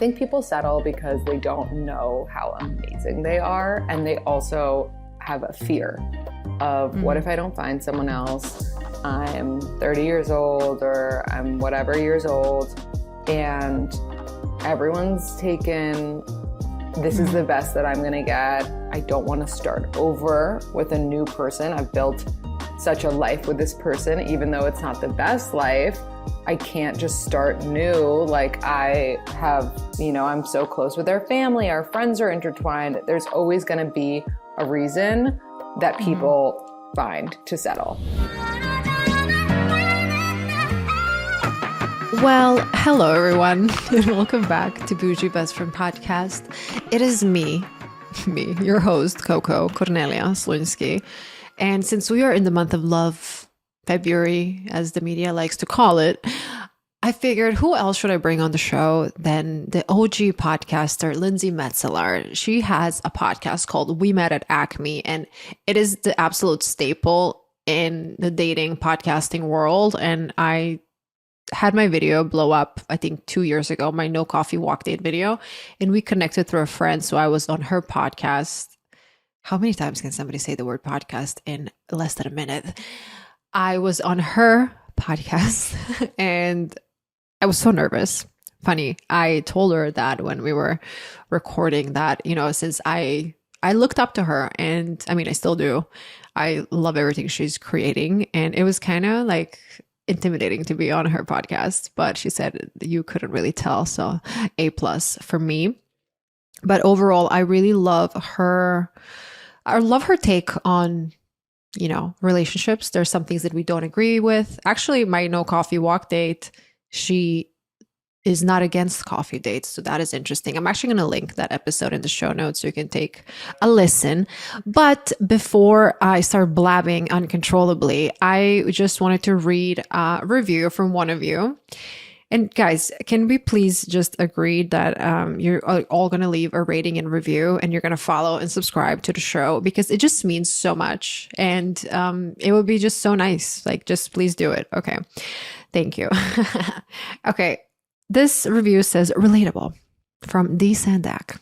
think people settle because they don't know how amazing they are, and they also have a fear of what if I don't find someone else? I'm 30 years old or I'm whatever years old, and everyone's taken, this is the best that I'm gonna get. I don't want to start over with a new person. I've built such a life with this person, even though it's not the best life. I can't just start new. Like I have, I'm so close with our family, our friends are intertwined. There's always going to be a reason that people find to settle. Well, hello everyone, and welcome back to Boujee Best Friend Podcast. It is me, your host, Coco Cornelia Slunski. And since we are in the month of love, February, as the media likes to call it, I figured who else should I bring on the show than the OG podcaster, Lindsey Metselaar. She has a podcast called We Met at Acme, and it is the absolute staple in the dating podcasting world. And I had my video blow up, I think 2 years ago, my no coffee walk date video, and we connected through a friend. So I was on her podcast. How many times can somebody say the word podcast in less than a minute? I was on her podcast and I was so nervous. Funny, I told her that when we were recording that, since I looked up to her, and I mean, I still do. I love everything she's creating. And it was kind of like intimidating to be on her podcast, but she said you couldn't really tell. So A+ for me. But overall, I really love her. I love her take on, relationships. There's some things that we don't agree with. Actually, my no coffee walk date, she is not against coffee dates. So that is interesting. I'm actually going to link that episode in the show notes so you can take a listen. But before I start blabbing uncontrollably, I just wanted to read a review from one of you. And guys, can we please just agree that you're all going to leave a rating and review, and you're going to follow and subscribe to the show, because it just means so much. And it would be just so nice. Like, just please do it. Okay. Thank you. Okay. This review says, relatable, from D. Sandak.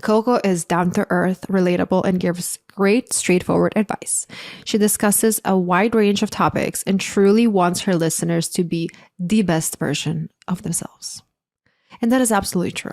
Coco is down-to-earth, relatable, and gives great, straightforward advice. She discusses a wide range of topics and truly wants her listeners to be the best version of themselves. And that is absolutely true.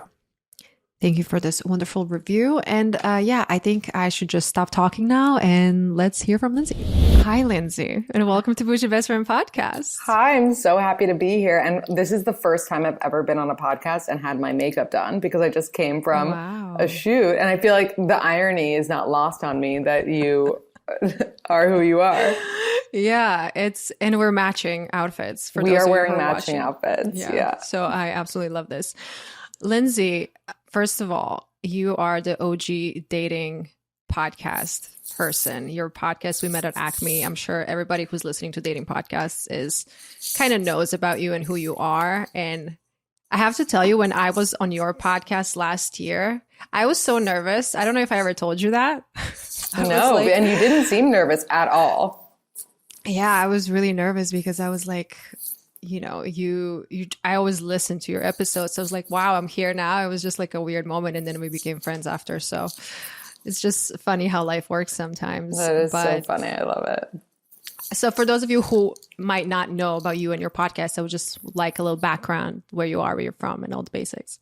Thank you for this wonderful review. And I think I should just stop talking now and let's hear from Lindsey. Hi, Lindsey, and welcome to Boujee Best Friend Podcast. Hi, I'm so happy to be here. And this is the first time I've ever been on a podcast and had my makeup done, because I just came from a shoot. And I feel like the irony is not lost on me that you are who you are. Yeah, and we're matching outfits. We are wearing matching outfits. Yeah. So I absolutely love this. Lindsey, first of all, you are the OG dating podcast person. Your podcast, We Met at Acme. I'm sure everybody who's listening to dating podcasts kind of knows about you and who you are. And I have to tell you, when I was on your podcast last year, I was so nervous. I don't know if I ever told you that. No, and you didn't seem nervous at all. Yeah, I was really nervous because I was like, I always listen to your episodes. So I was like, wow, I'm here now. It was just like a weird moment. And then we became friends after. So it's just funny how life works sometimes. That is so funny. I love it. So for those of you who might not know about you and your podcast, I would just like a little background, where you are, where you're from, and all the basics.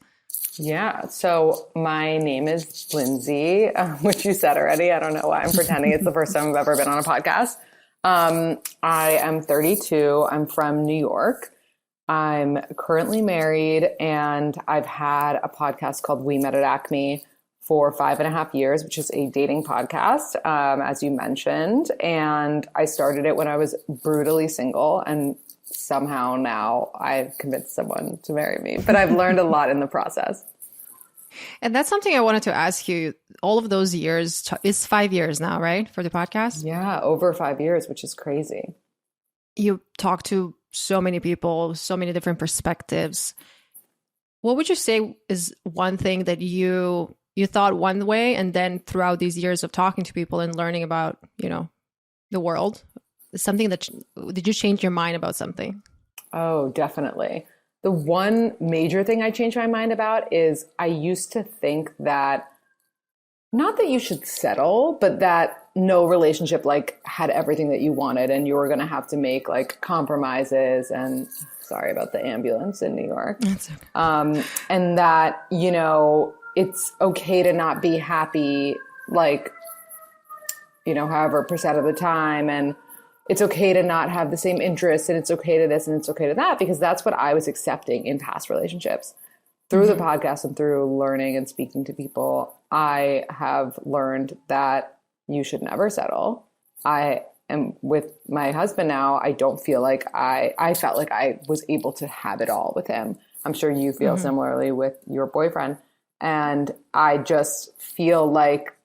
Yeah. So my name is Lindsey, which you said already. I don't know why I'm pretending. It's the first time I've ever been on a podcast. I am 32. I'm from New York. I'm currently married, and I've had a podcast called We Met at Acme for 5.5 years, which is a dating podcast, as you mentioned. And I started it when I was brutally single, and somehow now I've convinced someone to marry me, but I've learned a lot in the process. And that's something I wanted to ask you. All of those years, it's 5 years now, right? For the podcast? Yeah, over 5 years, which is crazy. You talk to so many people, so many different perspectives. What would you say is one thing that you thought one way, and then throughout these years of talking to people and learning about, the world, something did you change your mind about something? Oh, definitely. The one major thing I changed my mind about is I used to think that not that you should settle, but that no relationship like had everything that you wanted and you were going to have to make like compromises and sorry about the ambulance in New York. That's okay. And that, you know, it's okay to not be happy, like, you know, however percent of the time. And it's okay to not have the same interests and it's okay to this and it's okay to that, because that's what I was accepting in past relationships. Through the podcast and through learning and speaking to people, I have learned that you should never settle. I am with my husband now. I don't feel like I felt like I was able to have it all with him. I'm sure you feel similarly with your boyfriend. And I just feel like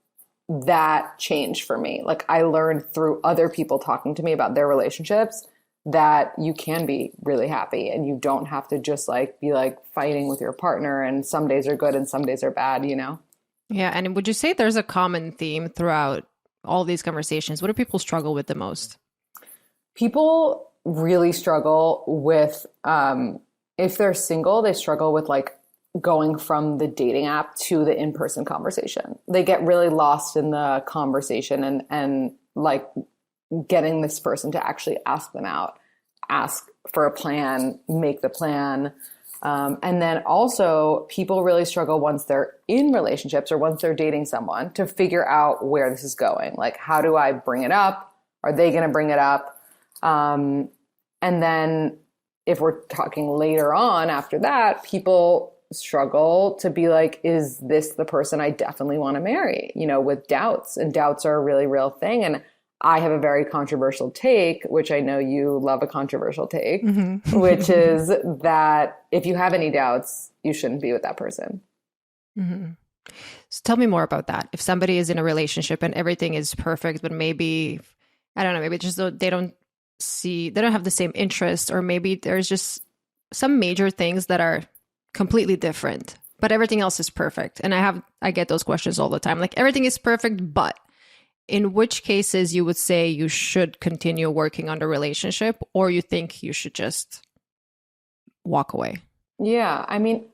that changed for me. Like I learned through other people talking to me about their relationships that you can be really happy and you don't have to just like be like fighting with your partner and some days are good and some days are bad, you know? Yeah. And would you say there's a common theme throughout all these conversations? What do people struggle with the most? People really struggle with, if they're single, they struggle with like going from the dating app to the in-person conversation. They get really lost in the conversation and like getting this person to actually ask them out, ask for a plan, make the plan. And then also people really struggle once they're in relationships or once they're dating someone to figure out where this is going. Like, how do I bring it up? Are they going to bring it up? And then if we're talking later on after that, people struggle to be like, is this the person I definitely want to marry? You know, with doubts, and doubts are a really real thing. And I have a very controversial take, which I know you love a controversial take, which is that if you have any doubts, you shouldn't be with that person. So tell me more about that. If somebody is in a relationship and everything is perfect, but maybe, I don't know, maybe just they don't have the same interests, or maybe there's just some major things that are completely different, but everything else is perfect. And I get those questions all the time. Like, everything is perfect, but in which cases you would say you should continue working on the relationship, or you think you should just walk away? Yeah. I mean,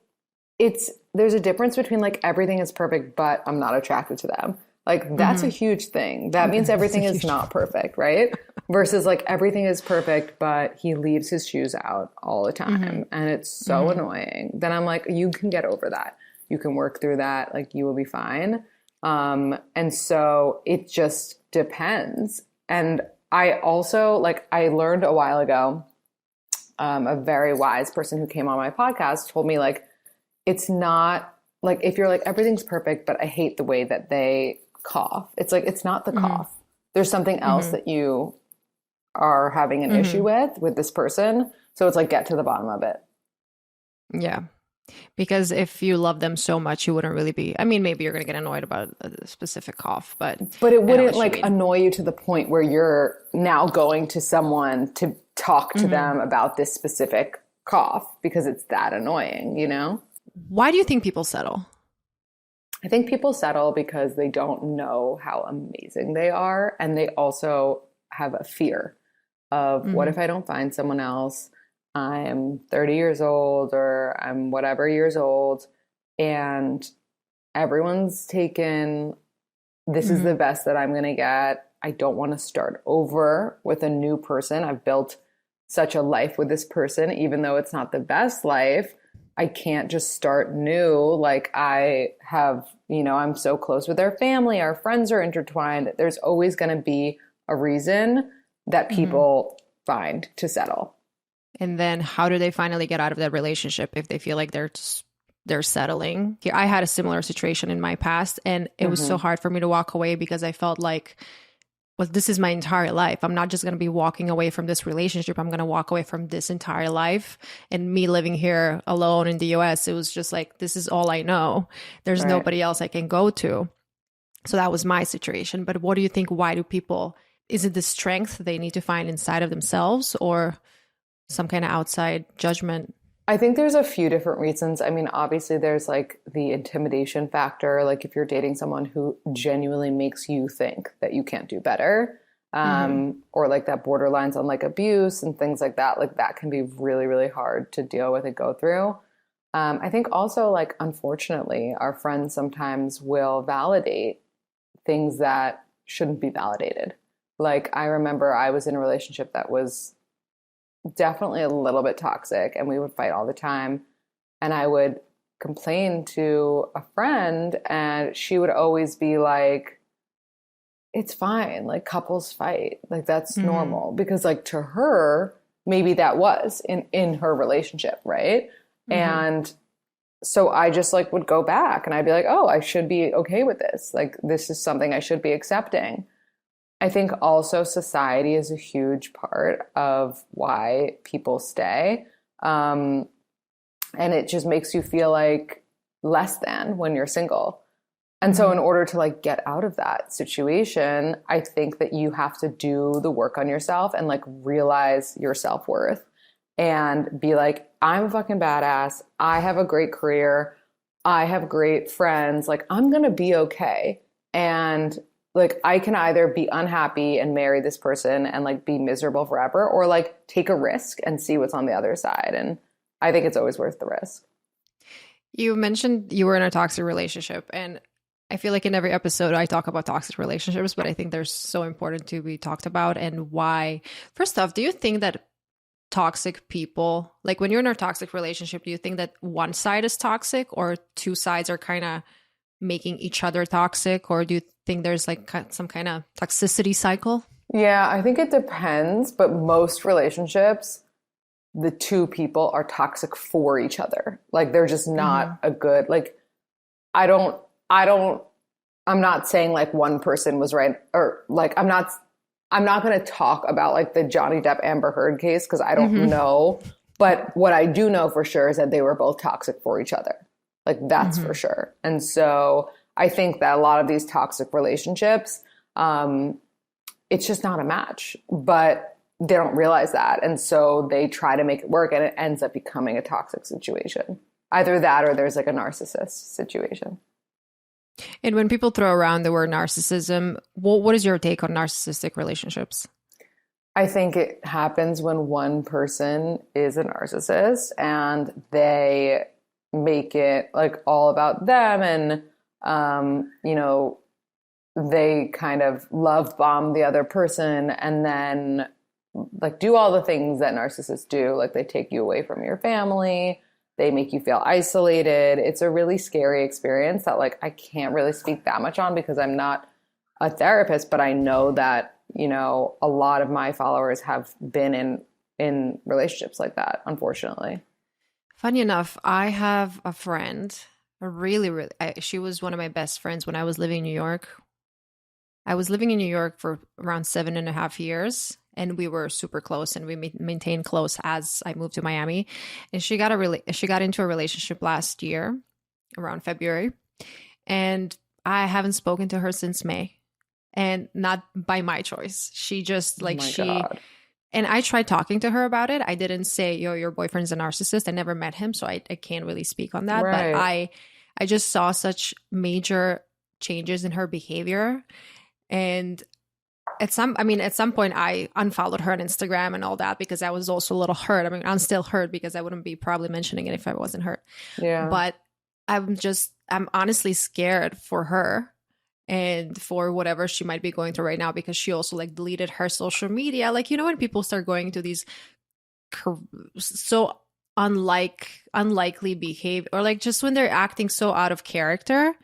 there's a difference between like everything is perfect, but I'm not attracted to them. Like that's a huge thing. That means everything is not perfect, right? Versus like everything is perfect, but he leaves his shoes out all the time. And it's so annoying. Then I'm like, you can get over that. You can work through that. Like you will be fine. And so it just depends. And I also, like, I learned a while ago, a very wise person who came on my podcast told me, like, it's not like, if you're like, everything's perfect, but I hate the way that they cough. It's like, it's not the cough. There's something else that you are having an issue with this person. So it's like, get to the bottom of it. Yeah. Because if you love them so much, you wouldn't really be, I mean, maybe you're going to get annoyed about a specific cough, but it wouldn't like annoy you to the point where you're now going to someone to talk to them about this specific cough, because it's that annoying, you know? Why do you think people settle? I think people settle because they don't know how amazing they are. And they also have a fear of what if I don't find someone else? I'm 30 years old or I'm whatever years old and everyone's taken. This is the best that I'm going to get. I don't want to start over with a new person. I've built such a life with this person, even though it's not the best life. I can't just start new. Like I have, you know, I'm so close with their family. Our friends are intertwined. There's always going to be a reason that people find to settle. And then how do they finally get out of that relationship if they feel like they're settling? I had a similar situation in my past, and it was so hard for me to walk away because I felt like, well, this is my entire life. I'm not just going to be walking away from this relationship. I'm going to walk away from this entire life. And me living here alone in the US, it was just like, this is all I know. There's nobody else I can go to. So that was my situation. But what do you think? Why do people, is it the strength they need to find inside of themselves, or some kind of outside judgment? I think there's a few different reasons. I mean, obviously there's like the intimidation factor. Like if you're dating someone who genuinely makes you think that you can't do better, or like that borderlines on like abuse and things like that. Like that can be really, really hard to deal with and go through. I think also, like, unfortunately, our friends sometimes will validate things that shouldn't be validated. Like, I remember I was in a relationship that was definitely a little bit toxic, and we would fight all the time. And I would complain to a friend, and she would always be like, it's fine. Like, couples fight. Like, that's normal. Because, like, to her, maybe that was in her relationship, right? And so I just like would go back and I'd be like, oh, I should be okay with this. Like, this is something I should be accepting. I think also society is a huge part of why people stay. And it just makes you feel like less than when you're single. And so in order to like get out of that situation, I think that you have to do the work on yourself and like realize your self-worth and be like, I'm a fucking badass. I have a great career. I have great friends. Like, I'm going to be okay. And like, I can either be unhappy and marry this person and like be miserable forever, or like take a risk and see what's on the other side. And I think it's always worth the risk. You mentioned you were in a toxic relationship, and I feel like in every episode I talk about toxic relationships, but I think they're so important to be talked about. And why? First off, do you think that toxic people, like when you're in a toxic relationship, do you think that one side is toxic or two sides are kind of making each other toxic? Or do you think there's like some kind of toxicity cycle? Yeah, I think it depends, but most relationships, the two people are toxic for each other. Like, they're just not a good, like, I'm not saying like one person was right, or like, I'm not going to talk about like the Johnny Depp Amber Heard case because I don't know. But what I do know for sure is that they were both toxic for each other. Like, that's for sure. And so I think that a lot of these toxic relationships, it's just not a match, but they don't realize that. And so they try to make it work, and it ends up becoming a toxic situation. Either that or there's like a narcissist situation. And when people throw around the word narcissism, what is your take on narcissistic relationships? I think it happens when one person is a narcissist and they make it like all about them, and, you know, they kind of love bomb the other person and then like do all the things that narcissists do. Like, they take you away from your family. They make you feel isolated. It's a really scary experience that like I can't really speak that much on because I'm not a therapist, but I know that, you know, a lot of my followers have been in relationships like that, unfortunately. Funny enough, I have a friend, she was one of my best friends when I was living in New York. I was living in New York for around 7.5 years. And we were super close, and we maintained close as I moved to Miami. And she got into a relationship last year around February. And I haven't spoken to her since May, and not by my choice. She just like, God. And I tried talking to her about it. I didn't say, yo, your boyfriend's a narcissist. I never met him, so I can't really speak on that. Right. But I just saw such major changes in her behavior. And at some point I unfollowed her on Instagram and all that because I was also a little hurt. I mean, I'm still hurt because I wouldn't be probably mentioning it if I wasn't hurt. Yeah. But I'm honestly scared for her and for whatever she might be going through right now, because she also like deleted her social media. Like, you know, when people start going into these so unlikely behavior, or like just when they're acting so out of character.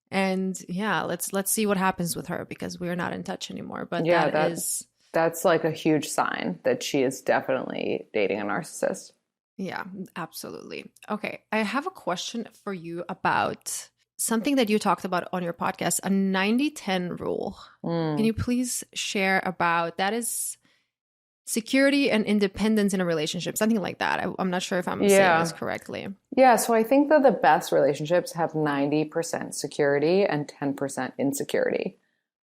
And yeah, let's see what happens with her, because we're not in touch anymore. But yeah, that's like a huge sign that she is definitely dating a narcissist. Yeah, absolutely. Okay, I have a question for you about something that you talked about on your podcast, a 90-10 rule. Can you please share about that? Is security and independence in a relationship, something like that. I'm not sure if I'm saying this correctly. Yeah, so I think that the best relationships have 90% security and 10% insecurity.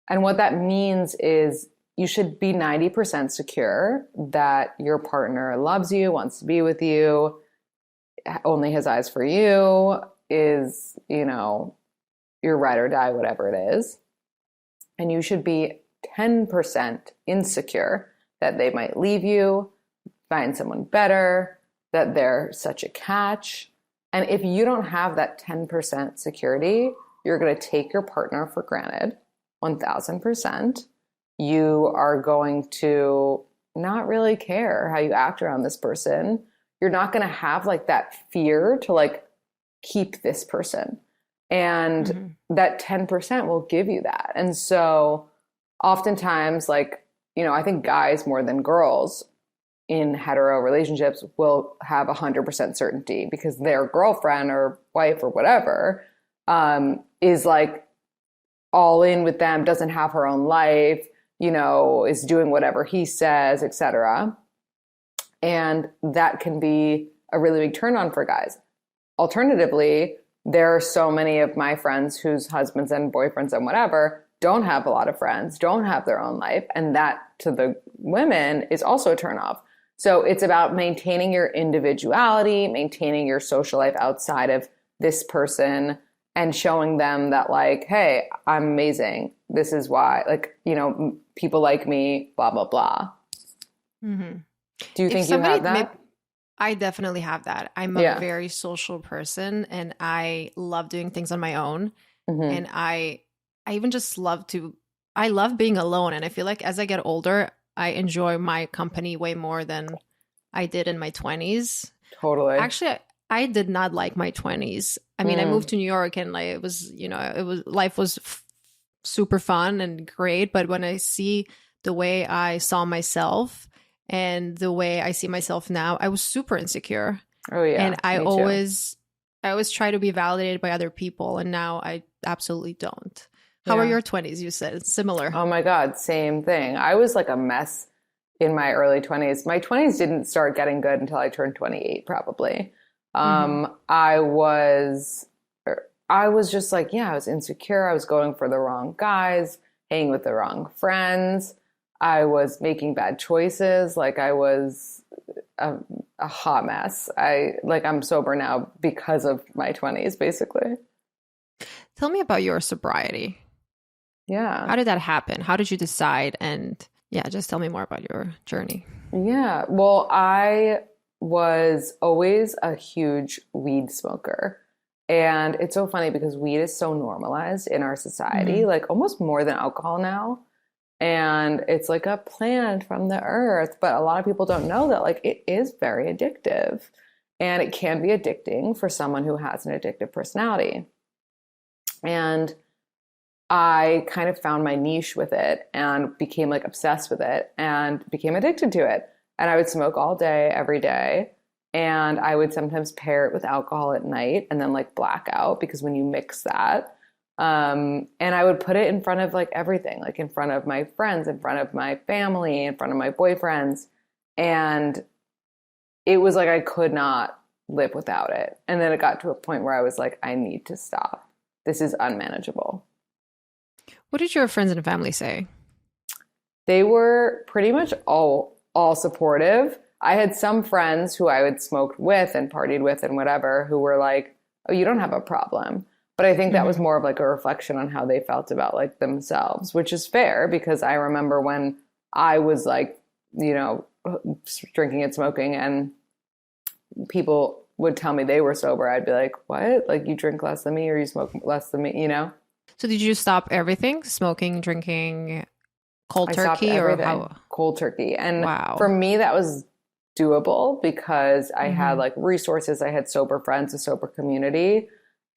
And what that means is you should be 90% secure that your partner loves you, wants to be with you, only has eyes for you, is, you know, your ride or die, whatever it is. And you should be 10% insecure that they might leave you, find someone better, that they're such a catch. And if you don't have that 10% security, you're going to take your partner for granted 1000%. You are going to not really care how you act around this person. You're not going to have like that fear to like keep this person. And that 10% will give you that. And so oftentimes, like, you know, I think guys more than girls in hetero relationships will have 100% certainty because their girlfriend or wife or whatever is like all in with them, doesn't have her own life, you know, is doing whatever he says, etc. And that can be a really big turn on for guys. Alternatively, there are so many of my friends whose husbands and boyfriends and whatever don't have a lot of friends, don't have their own life. And that to the women is also a turnoff. So it's about maintaining your individuality, maintaining your social life outside of this person, and showing them that like, hey, I'm amazing. This is why, like, you know, people like me, blah, blah, blah. Mm-hmm. Do you think you have that? I definitely have that. I'm a very social person and I love doing things on my own. And I even just I love being alone. And I feel like as I get older, I enjoy my company way more than I did in my 20s. Totally. Actually, I did not like my 20s. I mean, I moved to New York and like it was, you know, life was super fun and great. But when I see the way I saw myself and the way I see myself now, I was super insecure. Oh yeah. And I always try to be validated by other people. And now I absolutely don't. How are your 20s? You said it's similar. Oh my God, same thing. I was like a mess in my early 20s. My 20s didn't start getting good until I turned 28, probably. I was just like, I was insecure. I was going for the wrong guys, hanging with the wrong friends. I was making bad choices. Like I was a hot mess. I'm sober now because of my 20s, basically. Tell me about your sobriety. Yeah. How did that happen? How did you decide? And just tell me more about your journey. Yeah. Well, I was always a huge weed smoker. And it's so funny because weed is so normalized in our society, like almost more than alcohol now. And it's like a plant from the earth. But a lot of people don't know that like it is very addictive. And it can be addicting for someone who has an addictive personality. And I kind of found my niche with it and became like obsessed with it and became addicted to it. And I would smoke all day, every day. And I would sometimes pair it with alcohol at night and then like black out because when you mix that, and I would put it in front of like everything, like in front of my friends, in front of my family, in front of my boyfriends. And it was like I could not live without it. And then it got to a point where I was like, I need to stop. This is unmanageable. What did your friends and family say? They were pretty much all supportive. I had some friends who I would smoked with and partied with and whatever who were like, oh, you don't have a problem. But I think that was more of like a reflection on how they felt about like themselves, which is fair because I remember when I was like, you know, drinking and smoking and people would tell me they were sober. I'd be like, what? Like you drink less than me or you smoke less than me, you know? So did you stop everything? Smoking, drinking, cold turkey, or how? Cold turkey. And wow. For me, that was doable because I had like resources. I had sober friends, a sober community,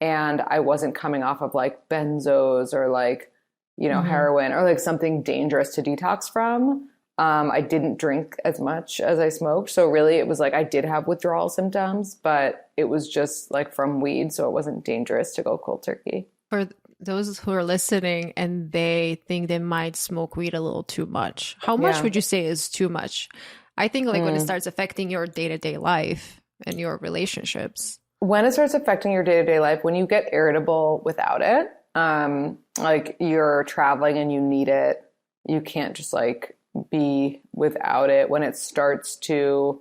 and I wasn't coming off of like benzos or like, you know, heroin or like something dangerous to detox from. I didn't drink as much as I smoked. So really it was like I did have withdrawal symptoms, but it was just like from weed. So it wasn't dangerous to go cold turkey. For those who are listening and they think they might smoke weed a little too much, how much would you say is too much? I think like when it starts affecting your day-to-day life and your relationships. When it starts affecting your day-to-day life, when you get irritable without it, like you're traveling and you need it, you can't just like be without it. When it starts to,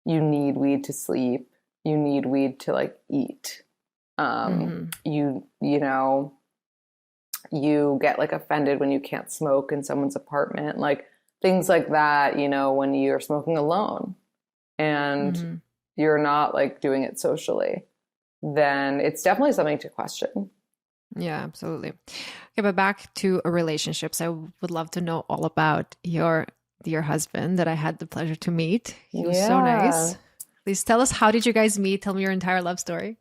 you need weed to sleep, you need weed to like eat. You know, you get like offended when you can't smoke in someone's apartment, like things like that, you know, when you're smoking alone and you're not like doing it socially, then it's definitely something to question. Yeah, absolutely. Okay, but back to relationships. I would love to know all about your dear husband that I had the pleasure to meet. He was so nice. Please tell us, how did you guys meet? Tell me your entire love story.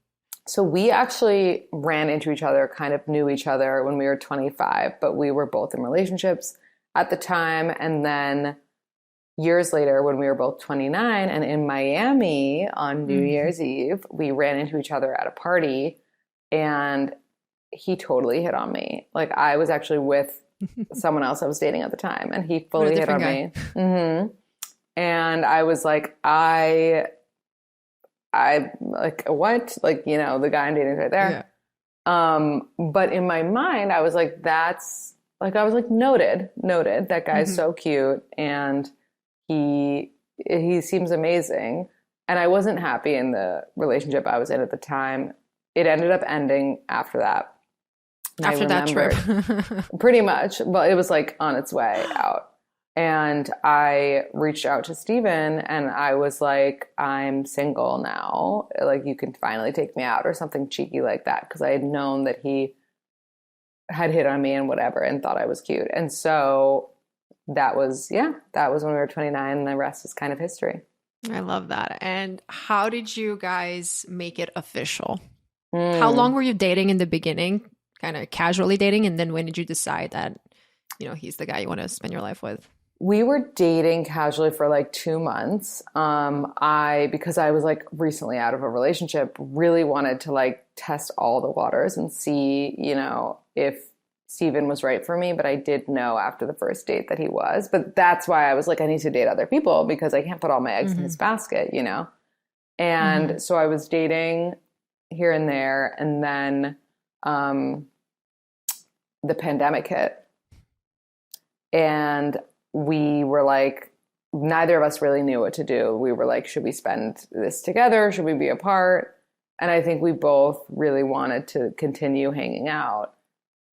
So we actually ran into each other, kind of knew each other when we were 25, but we were both in relationships at the time. And then years later, when we were both 29 and in Miami on New Year's Eve, we ran into each other at a party and he totally hit on me. Like I was actually with someone else I was dating at the time and he fully hit on me. And I was like, I like, what? Like, you know, the guy I'm dating is right there. Yeah. But in my mind, I was like, that's like, I was like, noted, that guy's so cute. And he seems amazing. And I wasn't happy in the relationship I was in at the time. It ended up ending after that. After that trip. Pretty much. Well, it was like on its way out. And I reached out to Steven and I was like, I'm single now. Like, you can finally take me out or something cheeky like that. Because I had known that he had hit on me and whatever and thought I was cute. And so that was when we were 29 and the rest is kind of history. I love that. And how did you guys make it official? How long were you dating in the beginning? Kind of casually dating. And then when did you decide that, you know, he's the guy you want to spend your life with? We were dating casually for like 2 months. Because I was like recently out of a relationship, really wanted to like test all the waters and see, you know, if Steven was right for me. But I did know after the first date that he was. But that's why I was like, I need to date other people because I can't put all my eggs in his basket, you know? And so I was dating here and there. And then the pandemic hit. And we were like, neither of us really knew what to do. We were like, should we spend this together? Should we be apart? And I think we both really wanted to continue hanging out,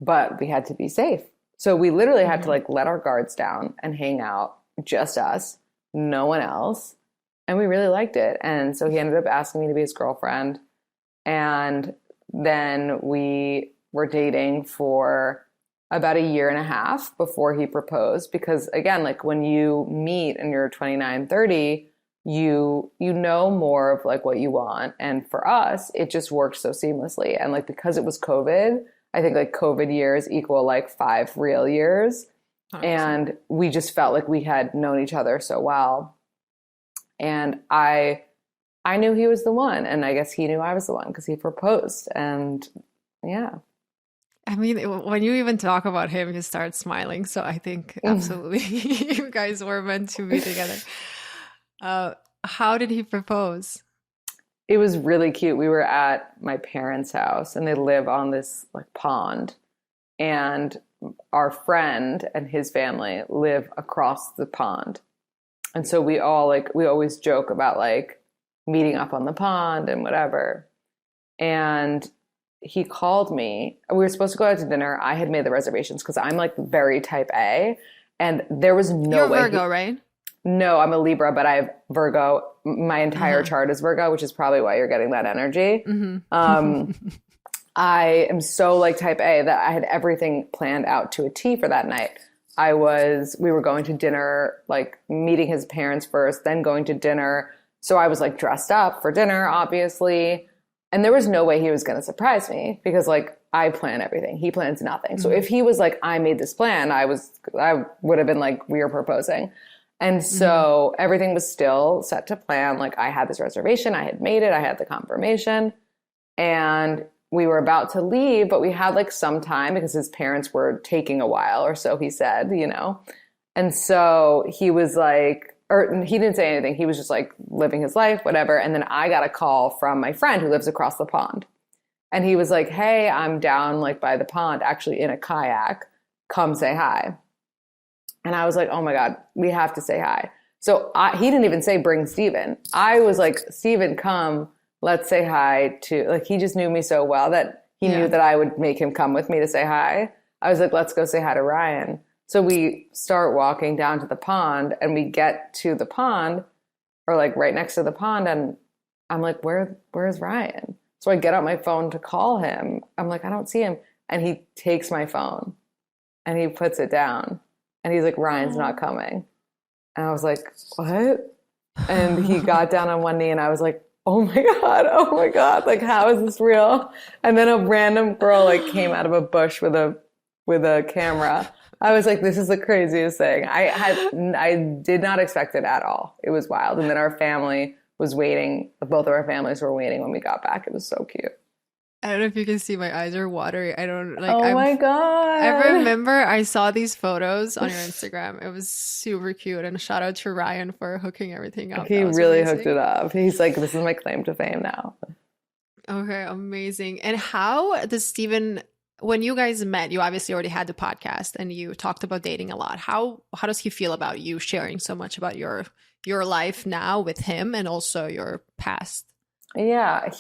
but we had to be safe. So we literally had to like let our guards down and hang out, just us, no one else. And we really liked it. And so he ended up asking me to be his girlfriend. And then we were dating for about 1.5 years before he proposed. Because again, like when you meet and you're 29, 30, you know more of like what you want. And for us, it just worked so seamlessly. And like, because it was COVID, I think like COVID years equal like 5 real years. 100%. And we just felt like we had known each other so well. And I knew he was the one. And I guess he knew I was the one because he proposed. And yeah. I mean, when you even talk about him, you start smiling. So I think absolutely you guys were meant to be together. How did he propose? It was really cute. We were at my parents' house and they live on this like pond. And our friend and his family live across the pond. And so we always joke about like meeting up on the pond and whatever. And he called me. We were supposed to go out to dinner. I had made the reservations because I'm like very type A. And there was no way. You're Virgo, right? No, I'm a Libra, but I have Virgo. My entire chart is Virgo, which is probably why you're getting that energy. I am so like type A that I had everything planned out to a T for that night. We were going to dinner, like meeting his parents first, then going to dinner. So I was like dressed up for dinner, obviously. And there was no way he was going to surprise me because like I plan everything. He plans nothing. So if he was like, I made this plan, I would have been like, we are proposing. And so everything was still set to plan. Like I had this reservation, I had made it, I had the confirmation, and we were about to leave, but we had like some time because his parents were taking a while or so, he said, you know? And so he was like, or he didn't say anything. He was just like living his life, whatever. And then I got a call from my friend who lives across the pond. And he was like, hey, I'm down like by the pond, actually in a kayak. Come say hi. And I was like, oh my God, we have to say hi. So he didn't even say bring Steven. I was like, Steven, come, let's say hi to, like, he just knew me so well that he knew that I would make him come with me to say hi. I was like, let's go say hi to Ryan. So we start walking down to the pond, and we get to the pond, or like right next to the pond, and I'm like, where's Ryan? So I get out my phone to call him. I'm like, I don't see him. And he takes my phone and he puts it down. And he's like, Ryan's not coming. And I was like, what? And he got down on one knee, and I was like, oh my God. Like, how is this real? And then a random girl like came out of a bush with a camera. I was like, this is the craziest thing. I did not expect it at all. It was wild. And then our family was waiting. Both of our families were waiting when we got back. It was so cute. I don't know if you can see, my eyes are watery. I don't like. Oh my God. I remember I saw these photos on your Instagram. It was super cute. And shout out to Ryan for hooking everything up. He really hooked it up. He's like, this is my claim to fame now. Okay, amazing. And how does Steven, when you guys met, you obviously already had the podcast and you talked about dating a lot. How does he feel about you sharing so much about your life now with him and also your past? Yeah,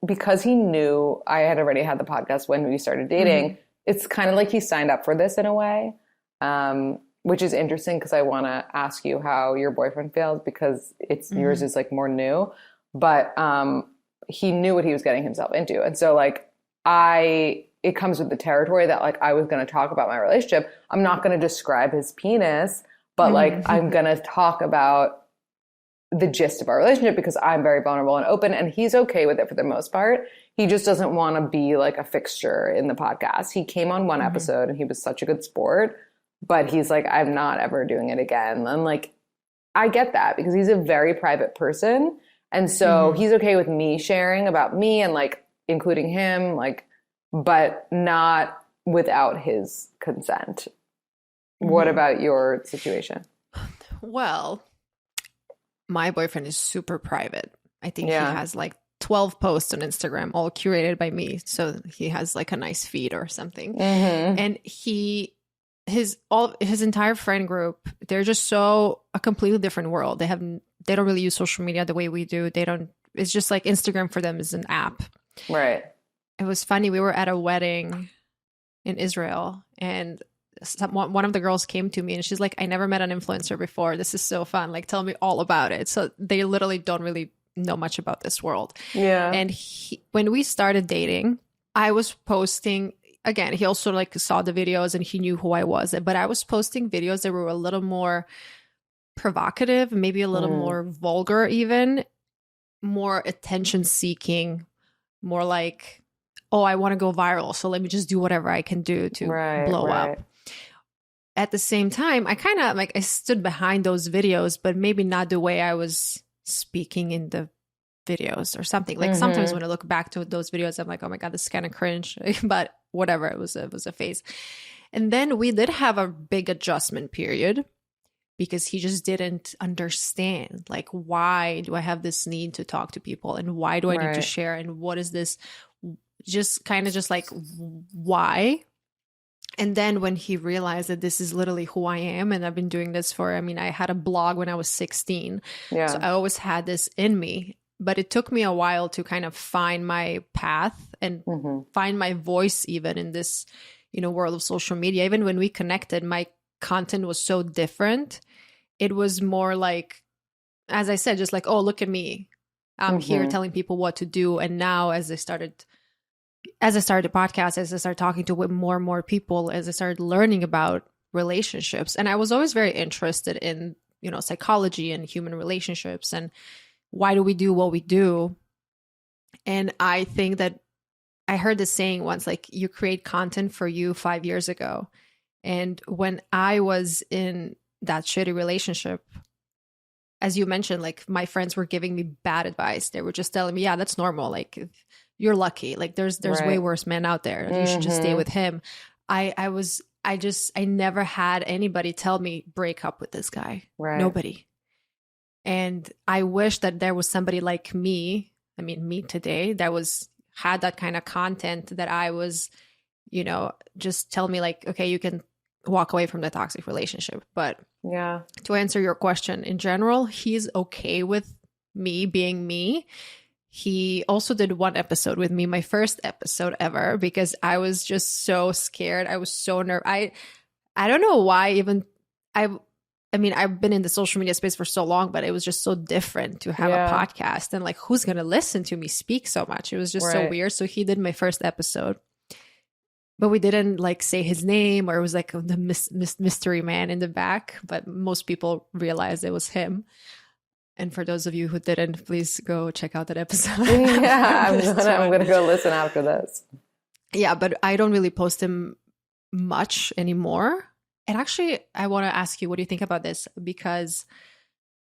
because he knew I had already had the podcast when we started dating, it's kind of like he signed up for this in a way, which is interesting because I want to ask you how your boyfriend feels, because yours is like more new, but he knew what he was getting himself into. And so like it comes with the territory that like I was going to talk about my relationship. I'm not going to describe his penis, but like I'm going to talk about the gist of our relationship because I'm very vulnerable and open, and he's okay with it for the most part. He just doesn't want to be like a fixture in the podcast. He came on one episode and he was such a good sport, but he's like, I'm not ever doing it again. And like, I get that because he's a very private person. And so he's okay with me sharing about me and like including him, like, but not without his consent. What about your situation? Well, my boyfriend is super private. I think he has like 12 posts on Instagram, all curated by me. So he has like a nice feed or something. And his entire friend group, they're just so a completely different world. They don't really use social media the way we do. It's just like Instagram for them is an app. Right. It was funny. We were at a wedding in Israel, and one of the girls came to me and she's like, I never met an influencer before. This is so fun. Like, tell me all about it. So they literally don't really know much about this world. Yeah. And when we started dating, I was posting, again, he also like saw the videos and he knew who I was, but I was posting videos that were a little more provocative, maybe a little more vulgar, even more attention seeking, more like, oh, I want to go viral, so let me just do whatever I can do to blow up. At the same time, I kind of like, I stood behind those videos, but maybe not the way I was speaking in the videos or something. Like sometimes when I look back to those videos, I'm like, oh my God, this is kind of cringe, but whatever, it was a phase. And then we did have a big adjustment period because he just didn't understand, like, why do I have this need to talk to people and why do I need to share and what is this? Just kind of just like, why? And then when he realized that this is literally who I am, and I've been doing this for, I had a blog when I was 16. Yeah. So I always had this in me, but it took me a while to kind of find my path and find my voice even in this, world of social media. Even when we connected, my content was so different. It was more like, as I said, just like, oh, look at me. I'm here telling people what to do. And now as I started the podcast, as I started talking to more and more people, as I started learning about relationships, and I was always very interested in, psychology and human relationships and why do we do what we do. And I think that I heard this saying once, like, you create content for you 5 years ago. And when I was in that shitty relationship, as you mentioned, like, my friends were giving me bad advice. They were just telling me, yeah, that's normal. Like, you're lucky. Like, there's way worse men out there. You should just stay with him. I never had anybody tell me break up with this guy. Right. Nobody. And I wish that there was somebody like me today that had that kind of content that I was, just tell me like, okay, you can walk away from the toxic relationship. But to answer your question, in general, he's okay with me being me. he also did one episode with me, my first episode ever, because I was just so scared. I was so nervous. I don't know why even I mean, I've been in the social media space for so long, but it was just so different to have a podcast and like, who's going to listen to me speak so much? It was just so weird. So he did my first episode, but we didn't like say his name, or it was like the mystery man in the back, but most people realized it was him. And for those of you who didn't, please go check out that episode. Yeah, I'm going to go listen after this. Yeah, but I don't really post him much anymore. And actually, I want to ask you, what do you think about this? Because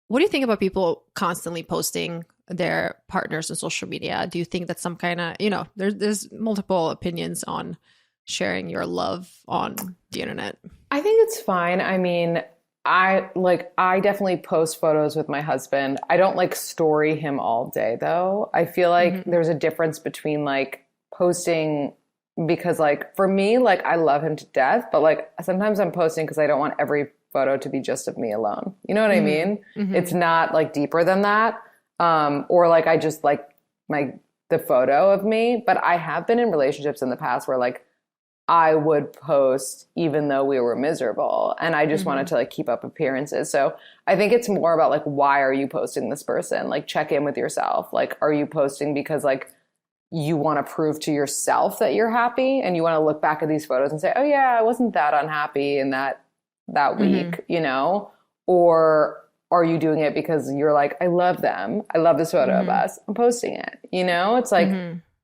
what do you think about people constantly posting their partners on social media? Do you think that's some kind of, there's multiple opinions on sharing your love on the internet? I think it's fine. I mean, I definitely post photos with my husband. I don't like story him all day though. I feel like there's a difference between like posting, because like for me, like I love him to death, but like sometimes I'm posting because I don't want every photo to be just of me alone. You know what I mean? It's not like deeper than that. Or like I just like the photo of me. But I have been in relationships in the past where like I would post even though we were miserable, and I just wanted to like keep up appearances. So I think it's more about like, why are you posting this person? Like check in with yourself. Like, are you posting because like you want to prove to yourself that you're happy, and you want to look back at these photos and say, oh yeah, I wasn't that unhappy in that week, or are you doing it because you're like, I love them. I love this photo of us. I'm posting it. It's like,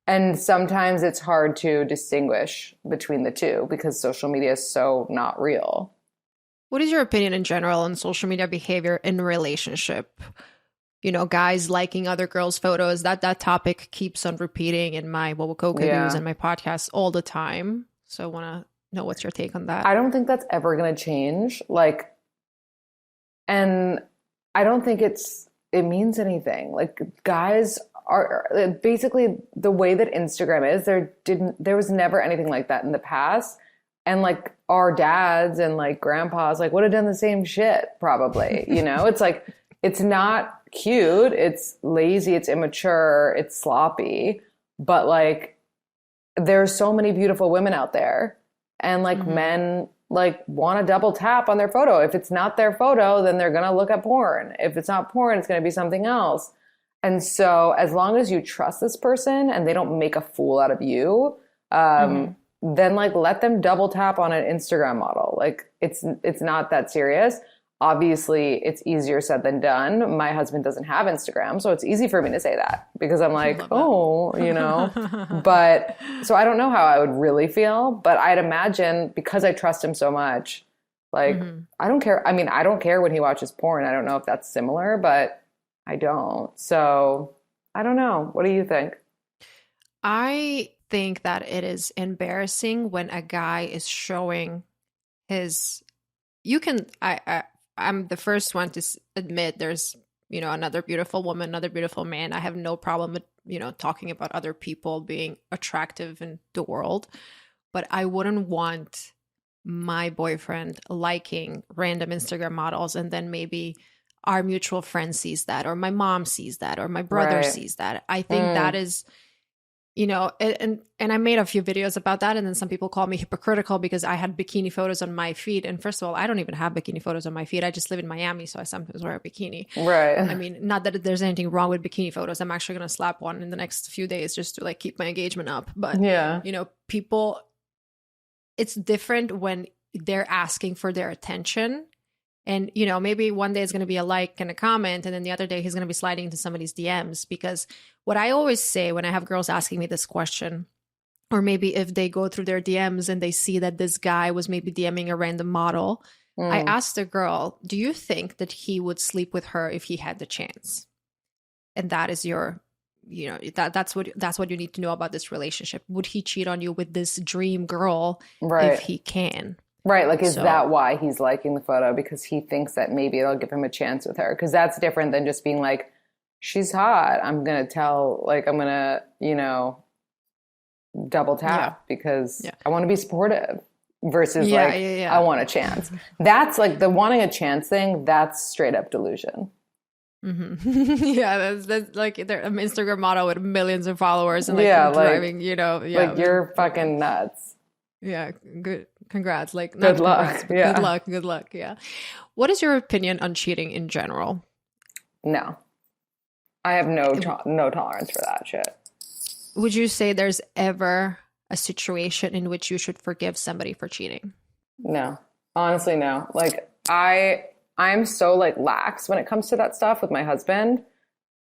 and sometimes it's hard to distinguish between the two because social media is so not real. What is your opinion in general on social media behavior in a relationship? Guys liking other girls' photos, that topic keeps on repeating in my What Will Coco News and my podcast all the time. So I want to know what's your take on that. I don't think that's ever going to change. Like, and I don't think it means anything. Like guys are basically the way that Instagram is, there was never anything like that in the past. And like our dads and like grandpas like would have done the same shit probably, it's like, it's not cute, it's lazy, it's immature, it's sloppy, but like there's so many beautiful women out there, and like men like want to double tap on their photo. If it's not their photo, then they're gonna look at porn. If it's not porn, it's gonna be something else. And so as long as you trust this person and they don't make a fool out of you, then like let them double tap on an Instagram model. Like it's not that serious. Obviously, it's easier said than done. My husband doesn't have Instagram, so it's easy for me to say that because I'm like, But so I don't know how I would really feel, but I'd imagine because I trust him so much, like I don't care. I mean, I don't care when he watches porn. I don't know if that's similar, but I don't. So I don't know. What do you think? I think that it is embarrassing when a guy is showing his. I'm the first one to admit there's, another beautiful woman, another beautiful man. I have no problem with, talking about other people being attractive in the world. But I wouldn't want my boyfriend liking random Instagram models, and then maybe our mutual friend sees that, or my mom sees that, or my brother sees that. I think that is, and I made a few videos about that, and then some people call me hypocritical because I had bikini photos on my feed. And first of all, I don't even have bikini photos on my feed. I just live in Miami, so I sometimes wear a bikini. Right. I mean, not that there's anything wrong with bikini photos. I'm actually going to slap one in the next few days just to like keep my engagement up. But people, it's different when they're asking for their attention. And, maybe one day it's going to be a like and a comment, and then the other day he's going to be sliding into somebody's DMs. Because what I always say when I have girls asking me this question, or maybe if they go through their DMs and they see that this guy was maybe DMing a random model, I ask the girl, do you think that he would sleep with her if he had the chance? And that is your, that's what you need to know about this relationship. Would he cheat on you with this dream girl if he can? Right. Like, is that why he's liking the photo? Because he thinks that maybe it'll give him a chance with her. Because that's different than just being like, she's hot. I'm going to double tap because I want to be supportive versus I want a chance. That's like the wanting a chance thing. That's straight up delusion. Yeah, that's like their Instagram model with millions of followers and like Yeah, driving, like you're fucking nuts. Yeah, good. Congrats. Like not Good luck. congrats, but Yeah. good luck. Good luck. Yeah. What is your opinion on cheating in general? No, I have no tolerance for that shit. Would you say there's ever a situation in which you should forgive somebody for cheating? No, honestly, no. Like I'm so like lax when it comes to that stuff with my husband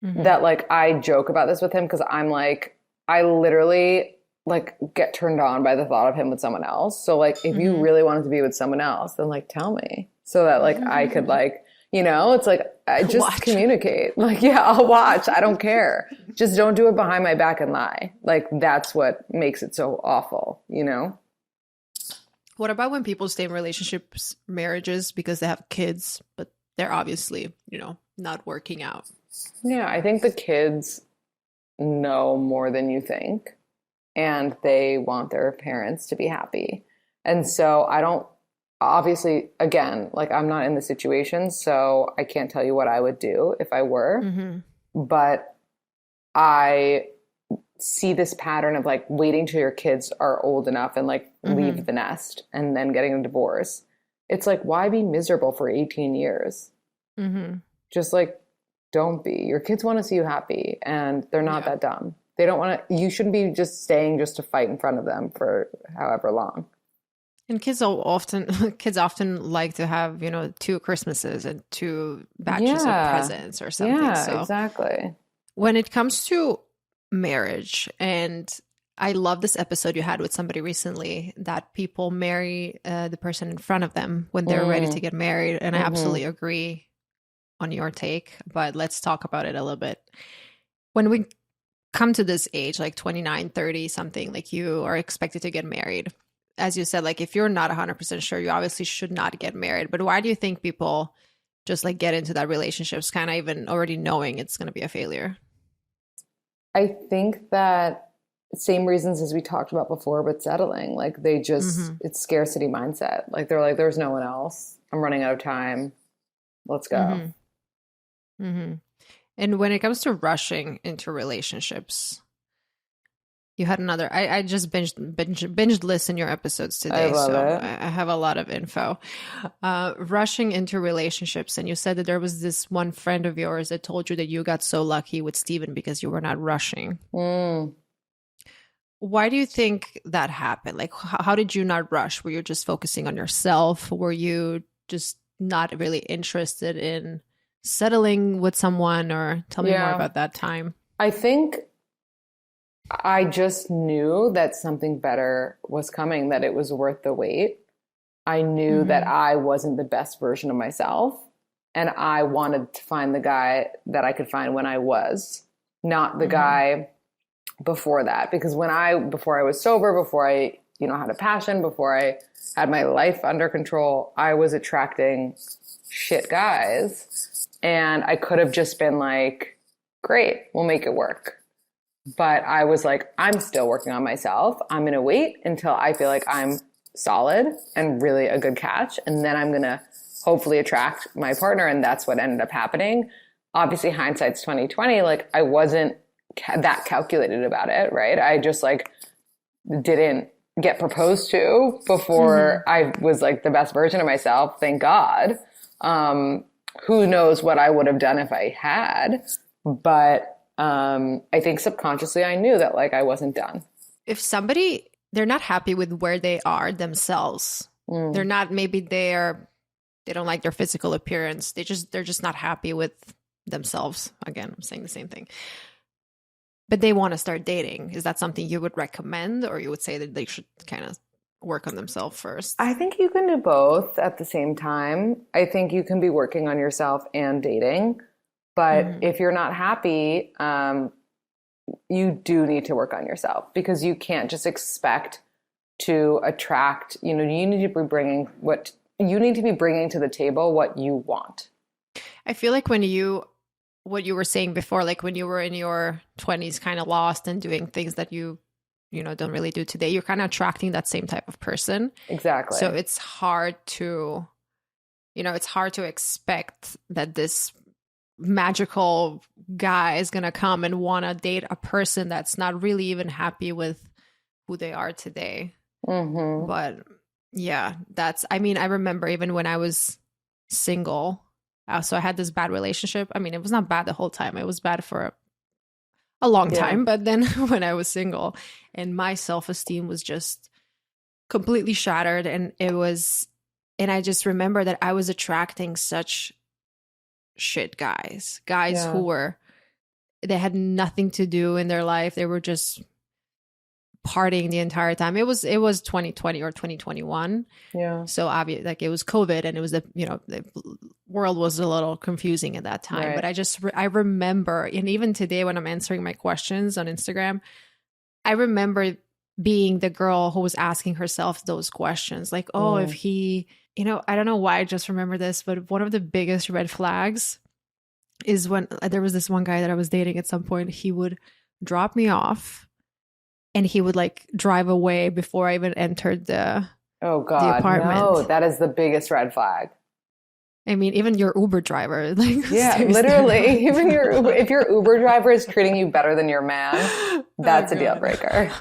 that like I joke about this with him because I'm like, I literally like get turned on by the thought of him with someone else. So like if you really wanted to be with someone else, then like tell me so that like I could like, you know, it's like I just Watch. communicate. Like, yeah, I'll watch. I don't care. Just don't do it behind my back and lie. Like that's what makes it so awful, you know? What about when people stay in relationships, marriages because they have kids, but they're obviously, not working out? Yeah, I think the kids know more than you think, and they want their parents to be happy. And so I don't, obviously, again, like I'm not in the situation, so I can't tell you what I would do if I were, but I see this pattern of like waiting till your kids are old enough and like leave the nest and then getting a divorce. It's like, why be miserable for 18 years? Just like, don't be. Your kids want to see you happy and they're not that dumb. They don't want to, you shouldn't be just staying just to fight in front of them for however long. And kids often like to have, 2 Christmases and 2 batches of presents or something. Yeah, so exactly. when it comes to marriage, and I love this episode you had with somebody recently that people marry the person in front of them when they're ready to get married. And I absolutely agree on your take, but let's talk about it a little bit. When we come to this age, like 29, 30 something, like you are expected to get married. As you said, like if you're not 100% sure, you obviously should not get married. But why do you think people just like get into that relationships kind of even already knowing it's going to be a failure? I think that same reasons as we talked about before, but settling, like they just, it's scarcity mindset. Like they're like, there's no one else. I'm running out of time. Let's go. And when it comes to rushing into relationships, you had another, I just binged listen your episodes today. I love it. I have a lot of info. Rushing into relationships. And you said that there was this one friend of yours that told you that you got so lucky with Steven because you were not rushing. Why do you think that happened? Like, how did you not rush? Were you just focusing on yourself? Were you just not really interested in settling with someone? Or tell me more about that time. I think I just knew that something better was coming, that it was worth the wait. I knew that I wasn't the best version of myself, and I wanted to find the guy that I could find when I was, not the guy before that. Because before I was sober, before I, had a passion, before I had my life under control, I was attracting shit guys, and I could have just been like, great, we'll make it work. But I was like, I'm still working on myself. I'm going to wait until I feel like I'm solid and really a good catch. And then I'm going to hopefully attract my partner. And that's what ended up happening. Obviously, hindsight's 2020. Like I wasn't that calculated about it, right? I just like didn't get proposed to before I was like the best version of myself. Thank God. Who knows what I would have done if I had, but I think subconsciously I knew that like I wasn't done. If they're not happy with where they are themselves, they're not, maybe they don't like their physical appearance. They're just not happy with themselves. Again, I'm saying the same thing. But they want to start dating. Is that something you would recommend, or you would say that they should kind of work on themselves first? I think you can do both at the same time. I think you can be working on yourself and dating. But if you're not happy, you do need to work on yourself, because you can't just expect to attract, you need to be bringing to the table what you want. I feel like what you were saying before, like when you were in your 20s, kind of lost and doing things that you don't really do today, you're kind of attracting that same type of person. Exactly. So it's hard to expect that this magical guy is going to come and want to date a person that's not really even happy with who they are today. Mm-hmm. But yeah, I mean, I remember even when I was single, so I had this bad relationship. I mean, it was not bad the whole time. It was bad for a long time. But then when I was single and my self-esteem was just completely shattered, and I just remember that I was attracting such shit guys who they had nothing to do in their life. They were just partying the entire time. It was 2020 or 2021. Yeah. So obvious, like it was COVID, and it was the world was a little confusing at that time. Right. But I remember, and even today when I'm answering my questions on Instagram, I remember being the girl who was asking herself those questions, like, oh, if he, I don't know why I just remember this, but one of the biggest red flags is when there was this one guy that I was dating at some point. He would drop me off and he would like drive away before I even entered the apartment. No, that is the biggest red flag. I mean, even your Uber driver, like, yeah, literally, even if your Uber driver is treating you better than your man, that's a deal breaker.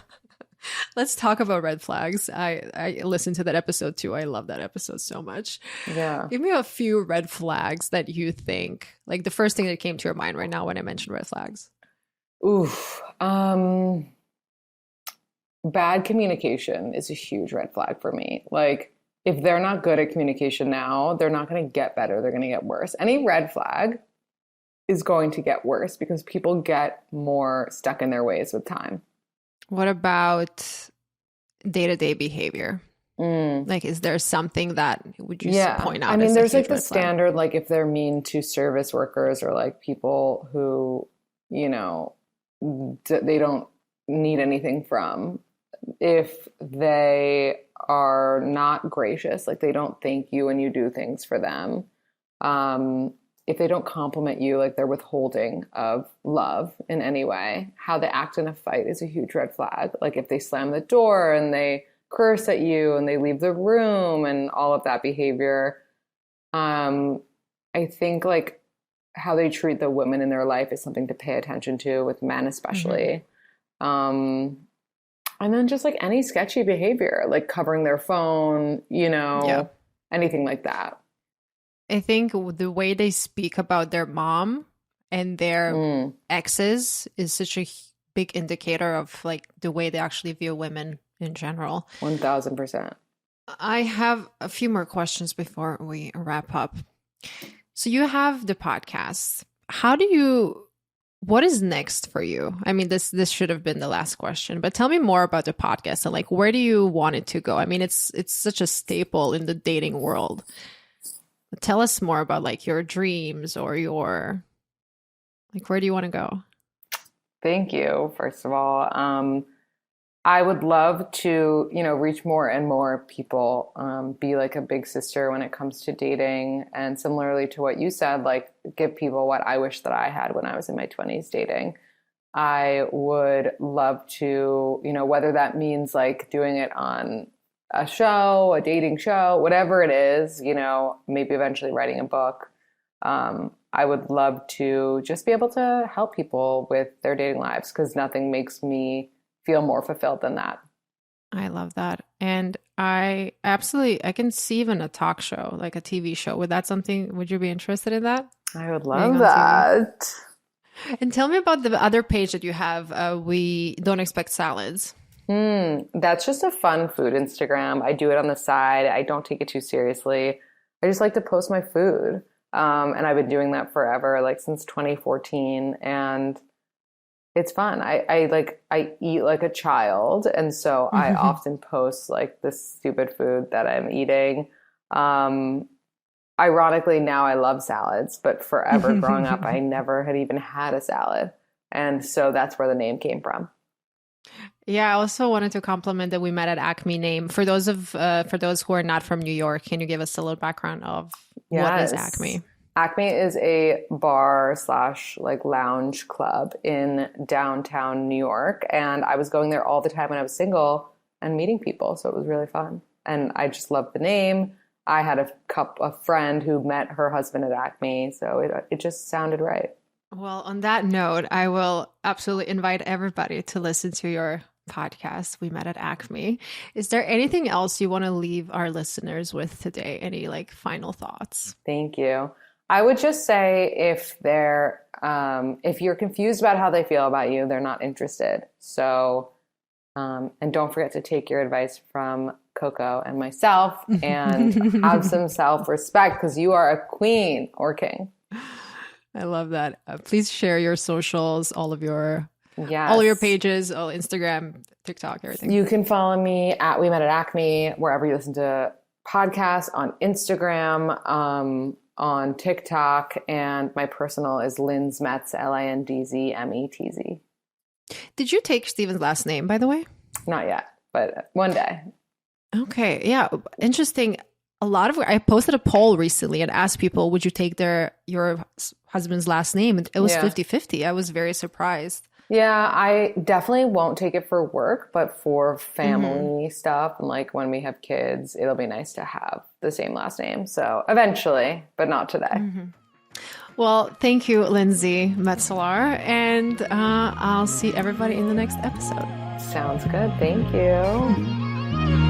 Let's talk about red flags. I listened to that episode too. I love that episode so much. Yeah. Give me a few red flags that you think, like the first thing that came to your mind right now when I mentioned red flags. Oof. Bad communication is a huge red flag for me. Like, if they're not good at communication now, they're not going to get better. They're going to get worse. Any red flag is going to get worse because people get more stuck in their ways with time. What about day-to-day behavior? Like, is there something that would you point out? I mean, there's like the red flag? standard, like if they're mean to service workers or like people who, they don't need anything from. If they are not gracious, like they don't thank you when you do things for them. If they don't compliment you, like they're withholding of love in any way. How they act in a fight is a huge red flag. Like if they slam the door and they curse at you and they leave the room and all of that behavior. I think like how they treat the women in their life is something to pay attention to, with men especially. And then just like any sketchy behavior, like covering their phone, anything like that. I think the way they speak about their mom and their exes is such a big indicator of like the way they actually view women in general. 1000%. I have a few more questions before we wrap up. So you have the podcast. What is next for you? I mean, this should have been the last question, but tell me more about the podcast and like, where do you want it to go? I mean, it's such a staple in the dating world. Tell us more about like your dreams or your, like, where do you want to go? Thank you. First of all, I would love to, reach more and more people, be like a big sister when it comes to dating. And similarly to what you said, like give people what I wish that I had when I was in my 20s dating. I would love to, whether that means like doing it on a show, a dating show, whatever it is, maybe eventually writing a book. I would love to just be able to help people with their dating lives because nothing makes me feel more fulfilled than that. I love that. And I can see even a talk show, like a TV show. Would you be interested in that? I would love that. TV? And tell me about the other page that you have. We don't expect salads. That's just a fun food Instagram. I do it on the side. I don't take it too seriously. I just like to post my food. And I've been doing that forever, like since 2014. And it's fun. I eat like a child. And so I often post like this stupid food that I'm eating. Ironically, now I love salads, but forever growing up, I never had even had a salad. And so that's where the name came from. Yeah, I also wanted to compliment that we met at Acme name. For those who are not from New York, can you give us a little background of what is Acme? Acme is a bar / like lounge club in downtown New York. And I was going there all the time when I was single and meeting people. So it was really fun. And I just loved the name. I had a friend who met her husband at Acme, so it just sounded right. Well, on that note, I will absolutely invite everybody to listen to your podcast, We Met at Acme. Is there anything else you want to leave our listeners with today? Any like final thoughts? Thank you. I would just say if you're confused about how they feel about you, they're not interested. So, and don't forget to take your advice from Coco and myself and have some self-respect because you are a queen or king. I love that. Please share your socials, all of your pages, all Instagram, TikTok, everything. You can follow me at We Met at Acme, wherever you listen to podcasts, on Instagram, on TikTok, and my personal is Lindsey Metselaar, LINDZMETZ. Did you take Steven's last name, by the way? Not yet, but one day. Okay. Yeah. Interesting. I posted a poll recently and asked people, would you take your husband's last name? And it was 50-50. I was very surprised. Yeah, I definitely won't take it for work, but for family stuff and like when we have kids, it'll be nice to have the same last name. So eventually, but not today. Mm-hmm. Well, thank you, Lindsey Metselaar, and I'll see everybody in the next episode. Sounds good. Thank you.